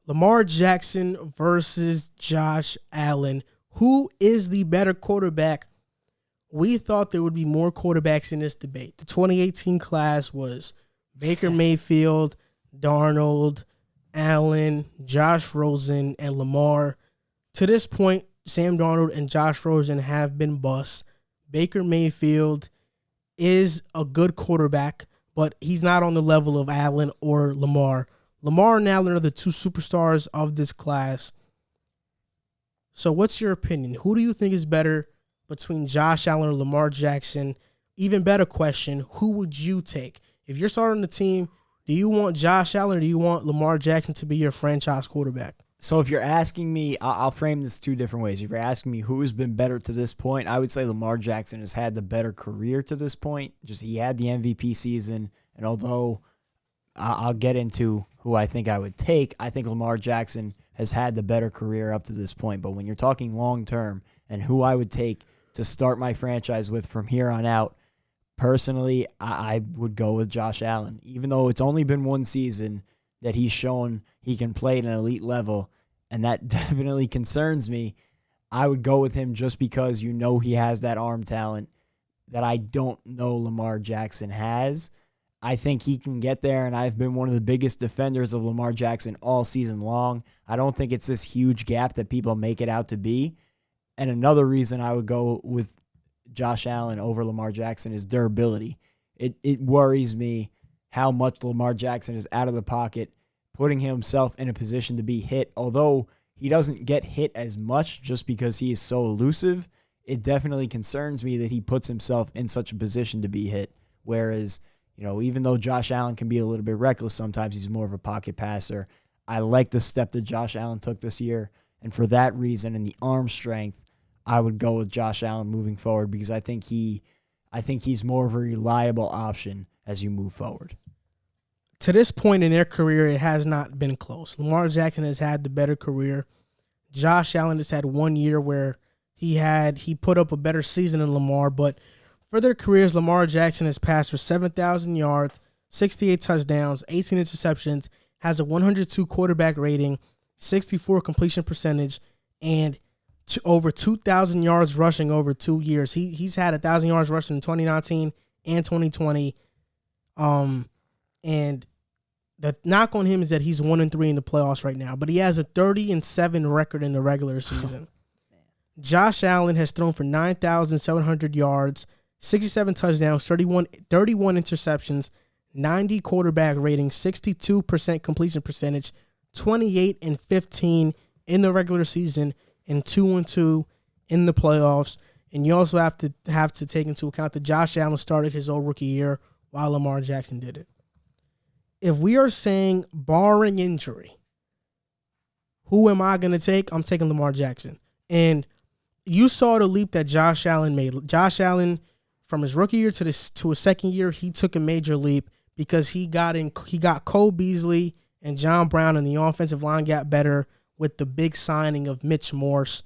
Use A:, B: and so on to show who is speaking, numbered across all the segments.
A: Lamar Jackson versus Josh Allen. Who is the better quarterback? We thought there would be more quarterbacks in this debate. The 2018 class was Baker Mayfield, Darnold, Allen, Josh Rosen, and Lamar. To this point, Sam Darnold and Josh Rosen have been busts. Baker Mayfield is a good quarterback, but he's not on the level of Allen or Lamar. Lamar and Allen are the two superstars of this class. So what's your opinion? Who do you think is better between Josh Allen or Lamar Jackson? Even better question, who would you take? If you're starting the team, do you want Josh Allen or do you want Lamar Jackson to be your franchise quarterback?
B: So if you're asking me, I'll frame this two different ways. If you're asking me who has been better to this point, I would say Lamar Jackson has had the better career to this point. Just he had the MVP season, and although I'll get into who I think I would take, I think Lamar Jackson has had the better career up to this point. But when you're talking long-term and who I would take to start my franchise with from here on out, personally, I would go with Josh Allen. Even though it's only been one season that he's shown he can play at an elite level, and that definitely concerns me, I would go with him just because he has that arm talent that I don't know Lamar Jackson has. I think he can get there, and I've been one of the biggest defenders of Lamar Jackson all season long. I don't think it's this huge gap that people make it out to be. And another reason I would go with Josh Allen over Lamar Jackson is durability. It worries me how much Lamar Jackson is out of the pocket, putting himself in a position to be hit. Although he doesn't get hit as much just because he is so elusive, it definitely concerns me that he puts himself in such a position to be hit. Whereas, even though Josh Allen can be a little bit reckless sometimes, he's more of a pocket passer. I like the step that Josh Allen took this year. And for that reason and the arm strength, I would go with Josh Allen moving forward because I think he's more of a reliable option as you move forward.
A: To this point in their career, it has not been close. Lamar Jackson has had the better career. Josh Allen has had 1 year where he put up a better season than Lamar, but for their careers, Lamar Jackson has passed for 7,000 yards, 68 touchdowns, 18 interceptions, has a 102 quarterback rating, 64 completion percentage, and over 2,000 yards rushing over 2 years. He's had 1,000 yards rushing in 2019 and 2020. And the knock on him is that he's 1-3 in the playoffs right now, but he has a 30-7 record in the regular season. Josh Allen has thrown for 9,700 yards, 67 touchdowns, 31 interceptions, 90 quarterback rating, 62% completion percentage, 28-15 in the regular season, and 2-2 in the playoffs. And you also have to take into account that Josh Allen started his old rookie year while Lamar Jackson did it. If we are saying barring injury, who am I going to take? I'm taking Lamar Jackson. And you saw the leap that Josh Allen made. Josh Allen, from his rookie year to his second year, he took a major leap because he got Cole Beasley and John Brown, and the offensive line got better with the big signing of Mitch Morse.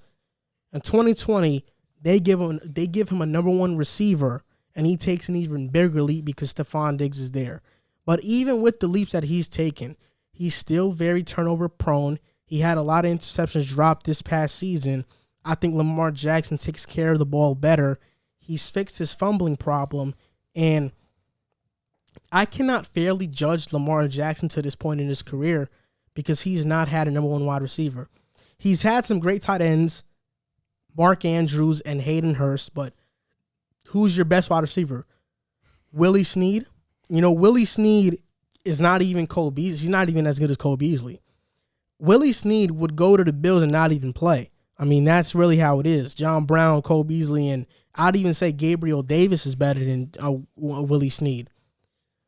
A: In 2020, they give him a number one receiver, and he takes an even bigger leap because Stephon Diggs is there. But even with the leaps that he's taken, he's still very turnover prone. He had a lot of interceptions dropped this past season. I think Lamar Jackson takes care of the ball better. He's fixed his fumbling problem, and I cannot fairly judge Lamar Jackson to this point in his career because he's not had a number one wide receiver. He's had some great tight ends, Mark Andrews and Hayden Hurst, but who's your best wide receiver? Willie Snead? Willie Snead is not even Cole Beasley. He's not even as good as Cole Beasley. Willie Snead would go to the Bills and not even play. I mean, that's really how it is. John Brown, Cole Beasley, and I'd even say Gabriel Davis is better than Willie Snead.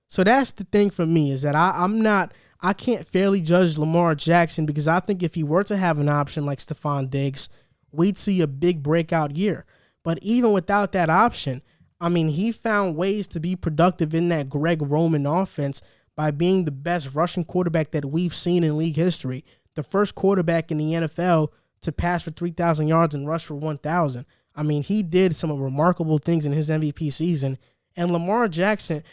A: So that's the thing for me is that I can't fairly judge Lamar Jackson because I think if he were to have an option like Stephon Diggs, we'd see a big breakout year. But even without that option, I mean, he found ways to be productive in that Greg Roman offense by being the best rushing quarterback that we've seen in league history. The first quarterback in the NFL to pass for 3,000 yards and rush for 1,000. I mean, he did some remarkable things in his MVP season. And Lamar Jackson,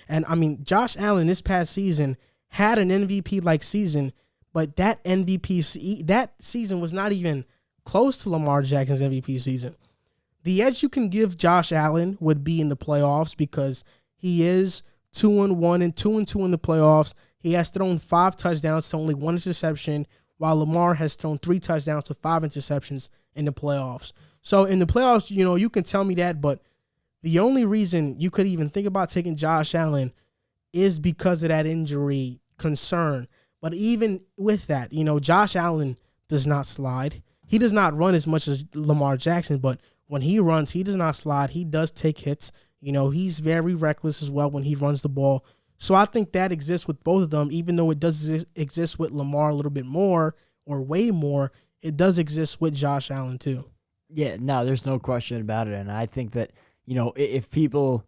A: Josh Allen this past season had an MVP-like season, But that that season was not even close to Lamar Jackson's MVP season. The edge you can give Josh Allen would be in the playoffs because he is 2-1 and 2-2 in the playoffs. He has thrown 5 touchdowns to only 1 interception, while Lamar has thrown 3 touchdowns to 5 interceptions in the playoffs. So in the playoffs, you can tell me that, but the only reason you could even think about taking Josh Allen is because of that injury concern. But even with that, Josh Allen does not slide. He does not run as much as Lamar Jackson, but when he runs, he does not slide. He does take hits. He's very reckless as well when he runs the ball. So I think that exists with both of them, even though it does exist with Lamar a little bit more or way more, it does exist with Josh Allen too.
B: Yeah, no, there's no question about it. And I think that, if people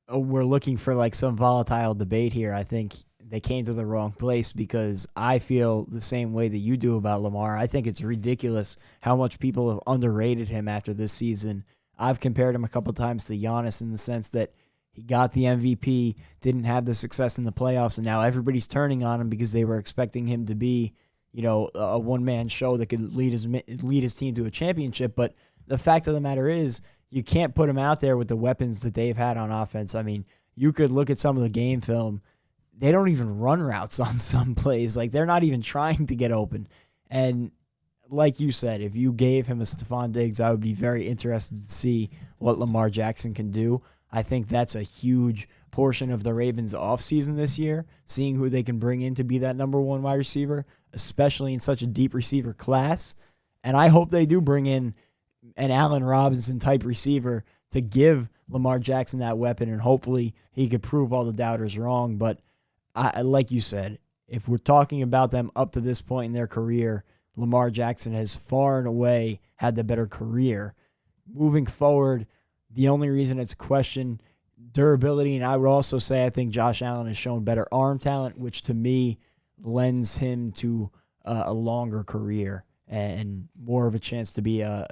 B: were looking for like some volatile debate here, I think they came to the wrong place because I feel the same way that you do about Lamar. I think it's ridiculous how much people have underrated him after this season. I've compared him a couple times to Giannis in the sense that he got the MVP, didn't have the success in the playoffs, and now everybody's turning on him because they were expecting him to be, a one-man show that could lead his team to a championship. But the fact of the matter is, you can't put him out there with the weapons that they've had on offense. I mean, you could look at some of the game film. They don't even run routes on some plays. Like, they're not even trying to get open. And like you said, if you gave him a Stephon Diggs, I would be very interested to see what Lamar Jackson can do. I think that's a huge portion of the Ravens' offseason this year, seeing who they can bring in to be that number 1 wide receiver, especially in such a deep receiver class. And I hope they do bring in an Allen Robinson-type receiver to give Lamar Jackson that weapon, and hopefully he could prove all the doubters wrong. But like you said, if we're talking about them up to this point in their career, Lamar Jackson has far and away had the better career. Moving forward, the only reason it's questioned durability, and I would also say I think Josh Allen has shown better arm talent, which to me lends him to a longer career and more of a chance to be for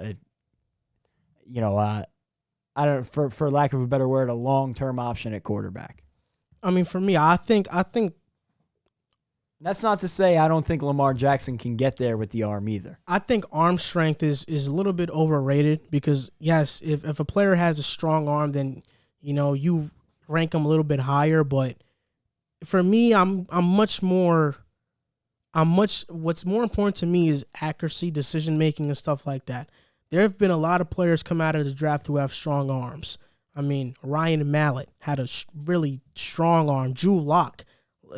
B: lack of a better word, a long-term option at quarterback.
A: I mean, for me, I think
B: that's not to say I don't think Lamar Jackson can get there with the arm either.
A: I think arm strength is a little bit overrated because, yes, if a player has a strong arm, then, you rank them a little bit higher. But for me, what's more important to me is accuracy, decision-making, and stuff like that. There have been a lot of players come out of the draft who have strong arms. I mean, Ryan Mallett had a really strong arm. Drew Lock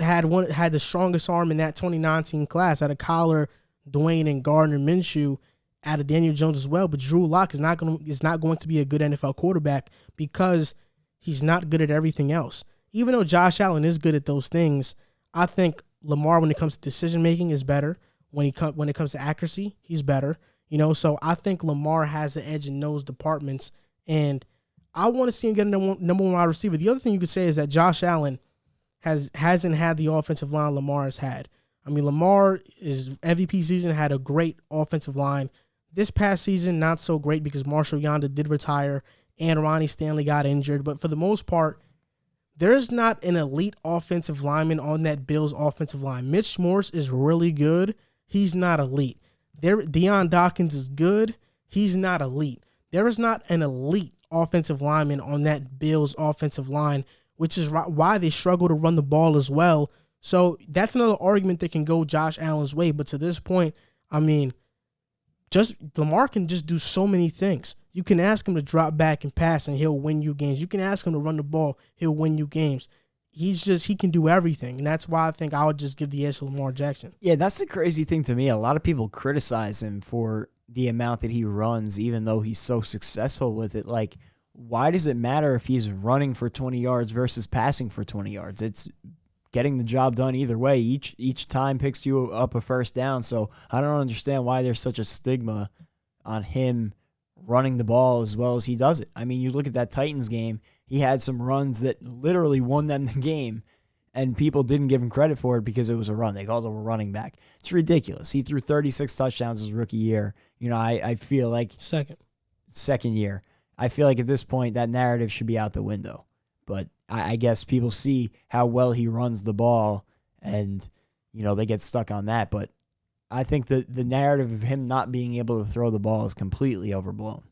A: had the strongest arm in that 2019 class out of Kyler, Dwayne, and Gardner Minshew, out of Daniel Jones as well. But Drew Lock is not going to be a good NFL quarterback because he's not good at everything else. Even though Josh Allen is good at those things, I think Lamar, when it comes to decision making, is better. When it comes to accuracy, he's better. So I think Lamar has the edge in those departments, and I want to see him get a number 1 wide receiver. The other thing you could say is that Josh Allen hasn't had the offensive line Lamar has had. I mean, Lamar, his MVP season, had a great offensive line. This past season, not so great because Marshall Yanda did retire and Ronnie Stanley got injured. But for the most part, there's not an elite offensive lineman on that Bills offensive line. Mitch Morse is really good. He's not elite. Deion Dawkins is good. He's not elite. There is not an elite offensive lineman on that Bills offensive line, which is why they struggle to run the ball as well. So that's another argument that can go Josh Allen's way. But to this point, I mean, Lamar can just do so many things. You can ask him to drop back and pass, and he'll win you games. You can ask him to run the ball, he'll win you games. He can do everything, and that's why I think I would just give the edge to Lamar Jackson.
B: Yeah, that's the crazy thing to me. A lot of people criticize him for the amount that he runs, even though he's so successful with it. Like, why does it matter if he's running for 20 yards versus passing for 20 yards? It's getting the job done either way. Each time picks you up a first down, so I don't understand why there's such a stigma on him running the ball as well as he does it. I mean, you look at that Titans game, he had some runs that literally won them the game, and people didn't give him credit for it because it was a run. They called him a running back. It's ridiculous. He threw 36 touchdowns his rookie year. I feel like second year. I feel like at this point that narrative should be out the window. But I guess people see how well he runs the ball, and they get stuck on that. But I think the narrative of him not being able to throw the ball is completely overblown.